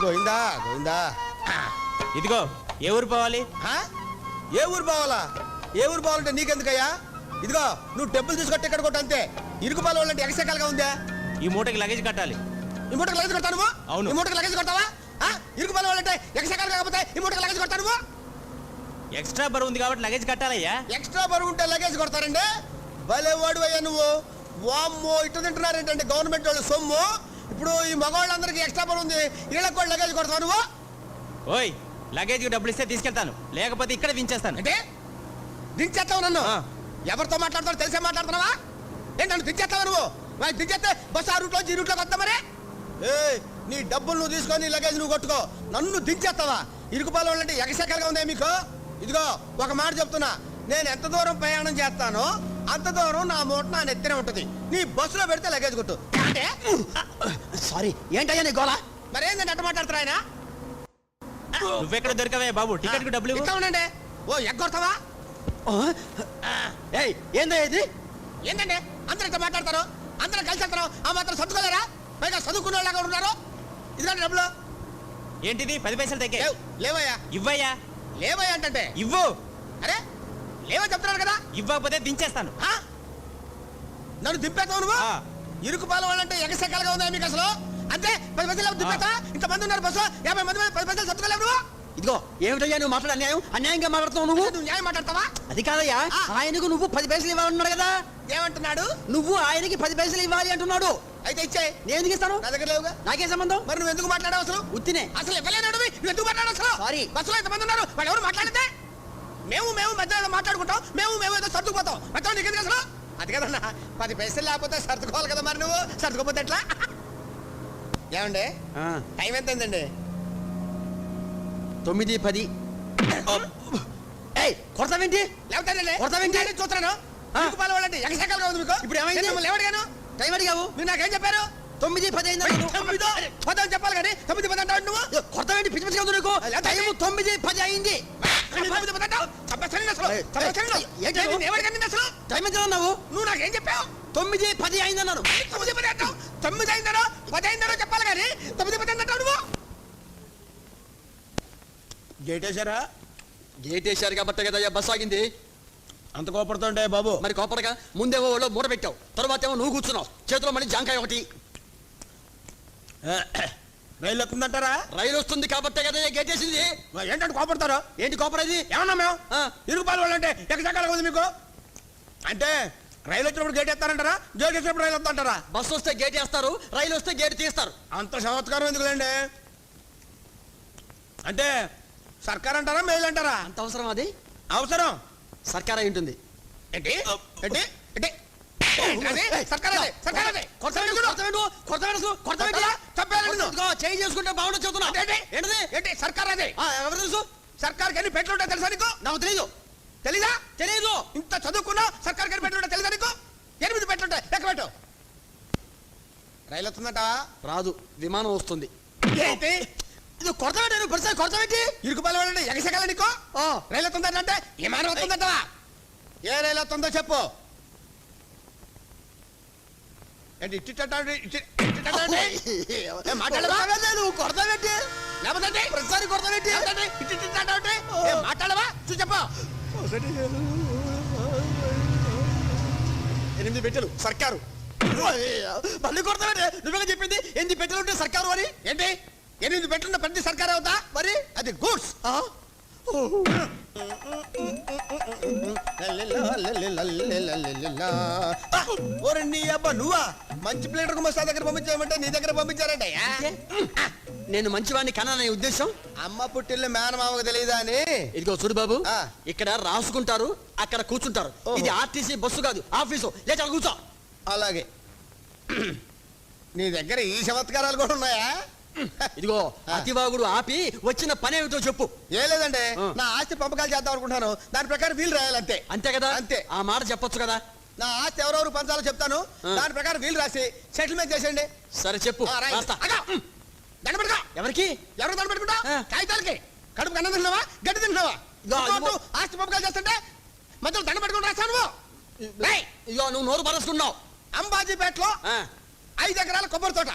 గోయిందా గోయిందా. ఇదిగో ఏ ఊరు పోవాలి? ఏ ఊరు పోవాలా? ఏ ఊరు పోవాలంటే నీకెందుకయ్యా? ఇదిగో నువ్వు టెంపుల్ తీసుకొట్టి ఇక్కడ కొట్టు అంతే. ఇరుకుపాలు వాళ్ళంటే ఎగసెకాలుగా ఉందా? ఈ మూటకి లగేజ్ కట్టాలి. ఈ మూటకి లగేజ్ కొడతాను నువ్వు? అవును. ఈ మూటకి లగేజ్ కొడతావా? ఇరుకుపాలు వాళ్ళంటే ఎగసెకాలు కాకపోతే ఈ మూటకి లగేజ్ కొడతాను నువ్వు? ఎక్స్ట్రా బరువు ఉంది కాబట్టి లగేజ్ కట్టాలయ్యా. ఎక్స్ట్రా బరువు ఉంటే లగేజ్ కొడతారండి? భలే వాడు అయ్యా నువ్వు. వామ్మో ఇటు తింటున్నారేంటంటే గవర్నమెంట్ వాళ్ళు సొమ్ము. ఇప్పుడు ఈ మగవాళ్ళందరికీ ఎక్స్ట్రా బరువు ఉంది, వీళ్ళకి కూడా లగేజ్ కొడతావు నువ్వు? ఓయ్ లగేజ్కి డబ్బులు ఇస్తే తీసుకెళ్తాను, లేకపోతే ఇక్కడ దించేస్తాను. అంటే దించేస్తావు నన్ను? ఎవరితో మాట్లాడతావు తెలిసే మాట్లాడుతున్నావా? ఏంటి నన్ను దించేస్తావా నువ్వు? మరి దించేస్తే బస్సు ఆ రూట్లోంచి ఈ రూట్లోకి వస్తా మరి. నీ డబ్బులు నువ్వు తీసుకొని లగేజ్ నువ్వు కొట్టుకో, నన్ను దించేస్తావా? ఇరుకుపాలు వాళ్ళంటే ఎగసెకలుగా ఉందా మీకు? ఇదిగో ఒక మాట చెప్తున్నా, నేను ఎంత దూరం ప్రయాణం చేస్తానో అంత దూరం నా మూట నా నెత్తినే ఉంటుంది. నీ బస్సులో పెడితే లగేజ్ కొట్టు. సారీ ఏంటయ్యా నీ గోళ? మరేందంటే అట్ట మాట్లాడతారా ఆయన? నువ్వెక్కడ దొరకవే బాబు, టికెట్ కు డబ్బులు ఇస్తా ఉండండి. ఓ ఎగ్గొడతావా? ఏందా ఇది? ఏంటంటే అందరూ ఇట్లా మాట్లాడతారు, అందరూ కలిసి వెళ్తారు, ఆ మాత్రం సర్దుకోలేరా? పైగా చదువుకున్న వాళ్ళగా ఉన్నారు. ఇదిగోండి డబ్బులు. ఏంటిది 10 పైసలు తగ్గే? లేవయ్యా. ఇవ్వయ్యా. లేవయ్యా అంటే ఇవ్వు. అరే లేవని చెప్తున్నారు కదా. ఇవ్వకపోతే దించేస్తాను. నన్ను దింపేస్తావు నువ్వు? ఇరుకు పాల వాళ్ళంటే ఎగసెక్కలుగా ఉందా మీకు అసలు? అంతే 10 పైసలు దింపేస్తా. ఇంతమంది ఉన్నారు బస్సు, 50 మంది 10 పైసలు సర్దుకోలేవు నువ్వు. ఇదిగో ఏమిటయ్యా నువ్వు మాట్లాడే అన్యాయం? అన్యాయంగా మాట్లాడుతున్నావు నువ్వు. నువ్వు న్యాయం మాట్లాడతావా? అది కాదయ్యా, ఆయనకు నువ్వు 10 పైసలు ఇవ్వాలన్నాడు కదా. ఏమంటున్నాడు? నువ్వు ఆయనకి 10 పైసలు ఇవ్వాలి అంటున్నాడు. అయితే ఇచ్చే. నేను ఎందుకు ఇస్తాను? నా దగ్గర లేవుగా. నాకేం సంబంధం? మరి నువ్వు ఎందుకు మాట్లాడావు అసలు? ఉత్తినే. అసలు ఇవ్వలేనాడు నువ్వు ఎందుకు మాట్లాడావు అసలు? సారీ. బస్సులో ఎంతమంది ఉన్నారు, వాళ్ళు ఎవరు మాట్లాడితే మేము మధ్యలో మాట్లాడుకుంటాం, మేము ఏదో సర్దుకుపోతాం. మొత్తం నీకు ఎందుకు అసలు? అది కదన్నా 10 పైసలు లేకపోతే సర్దుకోవాలి కదా. మరి నువ్వు సర్దుకోపోతే ఎట్లా? ఏమండి టైం ఎంత అయిందండి? 9:10. కొడతావేంటి? కొడతావేంటి చూస్తున్నాను. వాళ్ళంటే ఎగసెక్కలుగా ఉంది మీకు. ఇప్పుడు ఏమైంది? లేవడిగాను టైం అడిగావు, మీరు నాకేం చెప్పారు? 9:10 అయింది. 9:10 అని చెప్పాలి కానీ 9:10 అంటావు నువ్వు. కొడతావేంటి? పిచ్చి పిచ్చిగా ఉంది నీకు. టైం 9:10 అయింది. టైం ఎంత అన్నావు? నువ్వు నాకేం చెప్పావు? 9:10 అయిందన్నాను. 9:10 అంటావు. 9 అయిందనో 10 అయిందనో చెప్పాలి కానీ 9:10 అంటావు నువ్వు. గేట్ వేసారా? గేట్ వేసారు కాబట్టి కదా బస్ ఆగింది. అంత కోపడుతుంటే బాబు. మరి కోపడగా ముందేమో వాళ్ళు మూట పెట్టావు, తర్వాత ఏమో నువ్వు కూర్చున్నావు, చేతిలో మళ్ళీ జాంకాయ ఒకటి. రైలు వస్తుందంటారా? రైలు వస్తుంది కాబట్టి కదా గేట్ వేసింది. ఏంటంటే కోపడతారు? ఏంటి కోపడేది? ఏమన్నా మేము ఇరుగుపాలు వాళ్ళంటే ఎక్కడికలా ఉంది మీకు? అంటే రైలు వచ్చినప్పుడు గేట్ వేస్తారంటారా, గేట్ వచ్చినప్పుడు రైలు వస్తుంటారా? బస్సు వస్తే గేట్ వేస్తారు, రైలు వస్తే గేట్ తీస్తారు. అంత చమత్కారం ఎందుకులేండి? అంటే సర్కార్ అంటారా మెయిల్ అంటారా? అంత అవసరం? అది అవసరం. సర్కార్ అయి ఉంటుంది. ఏంటి ఏంటి ఏంటి? చేంజ్ చేసుకుంటే బాగుండదు చెబుతున్నా. ఏంటి సర్కార్ అదే? ఎవరు తెలుసు? సర్కార్ కానీ పెట్లుంటే తెలుసా నీకు? నాకు తెలీదు. తెలీదా? తెలీదు. ఇంత చదువుకున్నా సర్కార్ కానీ పెట్లుంటే తెలుసా నీకు? 8 పెట్లుంటాయి, లెక్క పెట్టు. రైలు వస్తుందట? రాదు, విమానం వస్తుంది. ఏంటి ఇది కొడతావేంటి? పరిస్థితి కొడతావేంటి? ఇరుకుపాలు వాళ్ళంటే ఎగసెగాల నీకు? రైలు వస్తుందంటే విమానం వస్తుందటవా? ఏ రైలు వస్తుందో చెప్పు. ఏంటి కొడతావేంటి? లేకపోతే ప్రతిసారి కొడతావేంటి? మాట్లాడవా? చూ చెప్పు. 8 పెట్టెలు సర్కారు. మళ్ళీ కొడతావేంటి? నువ్వే చెప్పింది 8 పెట్టెలు ఉంటే సర్కారు అని. ఏంటి 8 పెట్లున్న ప్రతి సర్కార్ అవుతా? మరి అది గూడ్స్. నువ్వా మంచి ప్లేటర్ మస్తా దగ్గర పంపించామంటే నీ దగ్గర పంపించారంటే నేను మంచివాడిని కననే ఉద్దేశం. అమ్మ పుట్టిల్ని మేనమామకు తెలియదా అని. ఇదిగో చూడు బాబు, ఇక్కడ రాసుకుంటారు, అక్కడ కూర్చుంటారు. ఇది ఆర్టీసీ బస్సు కాదు, ఆఫీసు. లేచా కూర్చో. అలాగే నీ దగ్గర ఈ చమత్కారాలు కూడా ఉన్నాయా? ఇదిగో అతివాగుడు ఆపి వచ్చిన పని ఏమిటో చెప్పు. ఏ లేదండి, నా ఆస్తి పంపకాలు చేద్దాం అనుకుంటాను, దాని ప్రకారం వీలు రాయాలంతే. అంతే కదా? అంతే. ఆ మాట చెప్పొచ్చు కదా. నా ఆస్తి ఎవరెవరు పంచాలో చెప్తాను, దాని ప్రకారం వీలు రాసి సెటిల్మెంట్ చేసేయండి. సరే చెప్పు. ఎవరికి ఎవరు దండ పెట్టుకుంటా? కాగితాలకి. కడుపు అన్నం తింటున్నావా, గడ్డి తింటున్నావా? ఆస్తి పంపకాలు చేస్తుంటే మధ్యలో దండ పెట్టుకుని రాస్తాను. ఇగో నువ్వు నోరు పరచుకున్నావు. అంబాజీపేటలో 5 ఎకరాల కొబ్బరి తోట,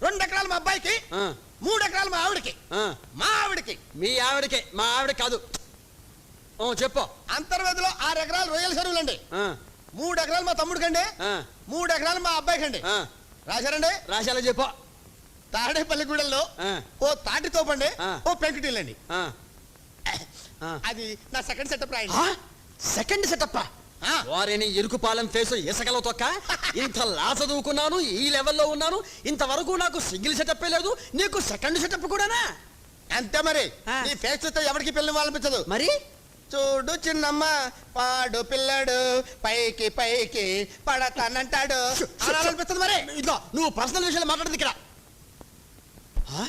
2 ఎకరాలు మా అబ్బాయికి, ఆ, 3 ఎకరాలు మా ఆవిడకి. ఆ. మా ఆవిడకి మీ ఆవిడకే, మా ఆవిడ కాదు. ఓ చెప్పు. అంతర్వేదిలో 6 ఎకరాలు రొయ్యల చెరువులండి. ఆ, 3 ఎకరాలు మా తమ్ముడికండి, ఆ, 3 ఎకరాలు మా అబ్బాయికండి. ఆ. రాశారండి. రాశాలో చెప్పు. తాడేపల్లిగూడెల్లో ఆ, ఓ తాటి తోపండి, ఆ. ఓ పెంకుటిల్లండి. ఆ, ఆ. అది నా సెకండ్ సెటప్ రాయండి. ఆ? సెకండ్ సెటప్ ఆ. వారిని ఇరుకుపాలెం ఫేసు ఇసకలో తొక్క. ఇంత లా చదువుకున్నాను, ఈ లెవెల్లో ఉన్నాను, ఇంతవరకు నాకు సింగిల్ సెటప్ లేదు, నీకు సెకండ్ సెటప్ కూడానా? అంతే మరి. ఆ. నీ ఫేస్ చూస్తే ఎవరికి పిల్లలు అనిపించదు. మరి చూడు చిన్నమ్మ పాడు పిల్లడు పైకి పైకి పడతానంటాడు అలా అనిపిస్తుంది మరి. ఇదిగో నువ్వు పర్సనల్ విషయాలు మాట్లాడదు ఇక్కడ. ఆ?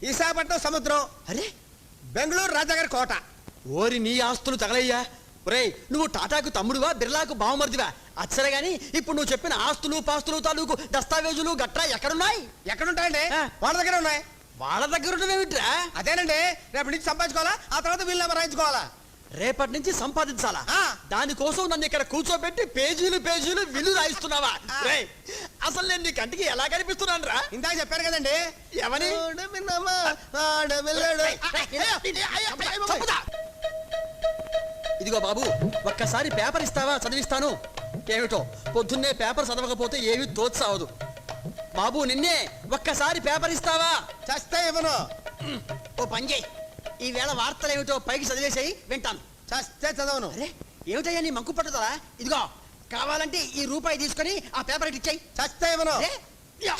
విశాఖపట్నం సముద్రం, అరే బెంగళూరు రాజాగారి కోట. ఓరి నీ ఆస్తులు తగలయ్యా. ఒరేయ్ నువ్వు టాటాకు తమ్ముడువా, బిర్లాకు బావమర్దివా? అచ్చరే గాని ఇప్పుడు నువ్వు చెప్పిన ఆస్తులు పాస్తులు తాలూకు దస్తావేజులు గట్రా ఎక్కడున్నాయి? ఎక్కడుంటాయండి? ఆ. వాళ్ళ దగ్గర ఉన్నాయి. వాళ్ళ దగ్గర ఉన్నవేమిట్రా? అదేనండి, రేపటి నుంచి సంపాదించుకోవాలా, ఆ తర్వాత వీళ్ళు నెంబర్ రాయించుకోవాలా. రేపటి నుంచి సంపాదించాలా? ఆ. దానికోసం నన్ను ఇక్కడ కూర్చోబెట్టి పేజీలు పేజీలు విల్లు రాయిస్తున్నావా? ఆ. రేయ్, అసలు నేను నీ కంటికి ఎలా కనిపిస్తున్నాను రా? ఇందాక చెప్పారు కదండి. ఎవని? చూడు మిన్నమ్మ, పాడు పిల్లడు. చంపుతా. ఇదిగో బాబు, ఒక్కసారి పేపర్ ఇస్తావా, చదివిస్తాను. ఏమిటో పొద్దున్నే పేపర్ చదవకపోతే ఏమీ తోచావదు. బాబు నిన్నే, ఒక్కసారి పేపర్ ఇస్తావా? చస్తే ఇవ్వను. ఓ పని చేయి, ఈవేళ వార్తలు ఏమిటో పైకి చదివేసేయి, వింటాను. చస్తే చదవను. అరే ఏమిటయ్యా నీ మంకు పట్టుదలా? ఇదిగో కావాలంటే ఈ రూపాయి తీసుకొని ఆ పేపర్ ఇటు ఇచ్చేయి. చస్తే ఇవ్వను. అరే, యా.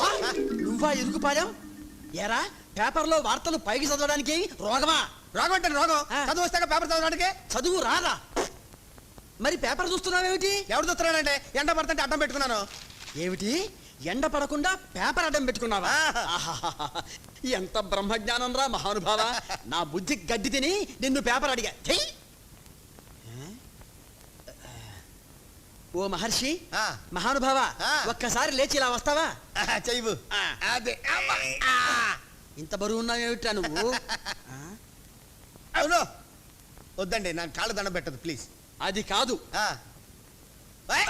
ఆ, నువ్వా ఇరుకుపాలెం? ఏరా పేపర్లో వార్తలు పైకి చదవడానికి రోగమా? రోగం అంటే రోగం. ఆ. చదువు వస్తాక పేపర్ చదవడానికి. చదువు రాదా? మరి పేపర్ చూస్తున్నావేమిటి? ఎవరు చూస్తున్నాడంటే ఎండ పడుతుంటే అడ్డం పెట్టుకున్నాను. ఏమిటి ఎండ పడకుండా పేపర్ అడ్డం పెట్టుకున్నావా? ఆ. ఆహాహాహా. ఎంత బ్రహ్మజ్ఞానం రా మహానుభావ. నా బుద్ధి గడ్డి తిని నిన్ను పేపర్ అడిగా. చెయ్యి. ఓ మహర్షి, ఆ. మహానుభావ, ఆ. ఒక్కసారి లేచి ఇలా వస్తావా? చెయ్యు. ఆ. అదే అమ్మా. ఆ. ఇంత బరువు ఉన్నావేమిట్రా నువ్వు? ఆ? అవును. వద్దండి, నాకు కాళ్ళు దండ పెట్టదు ప్లీజ్. అది కాదు.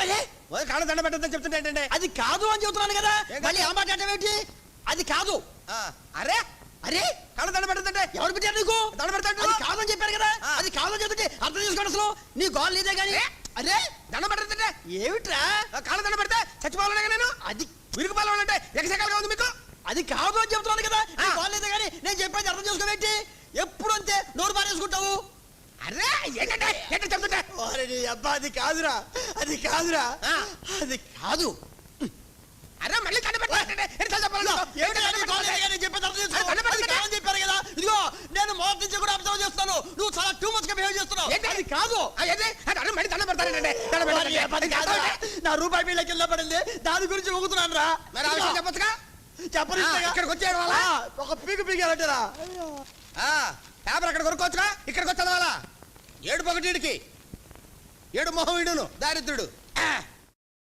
అరే కాళ్ళు దండ పెట్టద్దని చెప్తుంటే ఏంటండి? అది కాదు అని చెబుతున్నాను కదా, ఏం కాదు? మళ్ళీ ఆ మాట అంటావేమిటి? అది కాదు. అరే అరే కాళ్ళు దండ పెట్టద్దంటే ఎవరు పెట్టారు నీకు? దండ పెడతాడు. అది కాదని చెప్పారు కదా. ఆ. అది కాదని చెబుతుంటే అర్థం చేసుకోండి. అసలు నీ గోల్ నీదే గాని. అరే దండ పెట్టద్దంటే ఏమిట్రా? కాళ్ళు దండ పెడితే చచ్చిపోవాలనే నేను. అది విరుగు పాలంటే ఎగసెకాలుగా ఉంది మీకు. అది కాదు అని చెబుతున్నాను కదా. నీ ఆ. గోల్ నీదే గాని నేను చెప్పేది అర్థం చేసుకోవేంటి? ఎప్పుడు అంతే నోరు మారేసుకుంటావు. అరే ఏంటంటే ఏంటంటే చెప్తుంటే. అబ్బా అది కాదురా, అది కాదురా, ఆ. అది కాదు. అరే మళ్ళీ దండ పెట్టాలంటే ఏమిటి నీ గోల్ నీదే గాని నేను చెప్పేది అర్థం చేసుకో. అది అది కాదని చెప్పారు కదా. ఇదిగో నేను మొదటి నుంచి కూడా అబ్జర్వ్ చేస్తాను, నువ్వు చాలా టూ మచ్ గా బిహేవ్ చేస్తున్నావు. అది కాదు. మళ్ళీ దండ పెడతానంటే దండ అది కాదురా. నా రూపాయి బిళ్ళ కింద పడింది, దాని గురించి ఊగుతున్నాను రా. మరి ఆ విషయం చెప్పొచ్చుగా. చెప్పనిస్తా. ఇక్కడికి వచ్చేయడం వల్ల ఒక పీకు పీకాలంటారా? పేపర్ అక్కడ కొనుక్కోవచ్చుగా, ఇక్కడికి వచ్చి చదవాలా? ఏడు పొగటీడికి ఏడు మొహం వీడును దారిద్రుడు.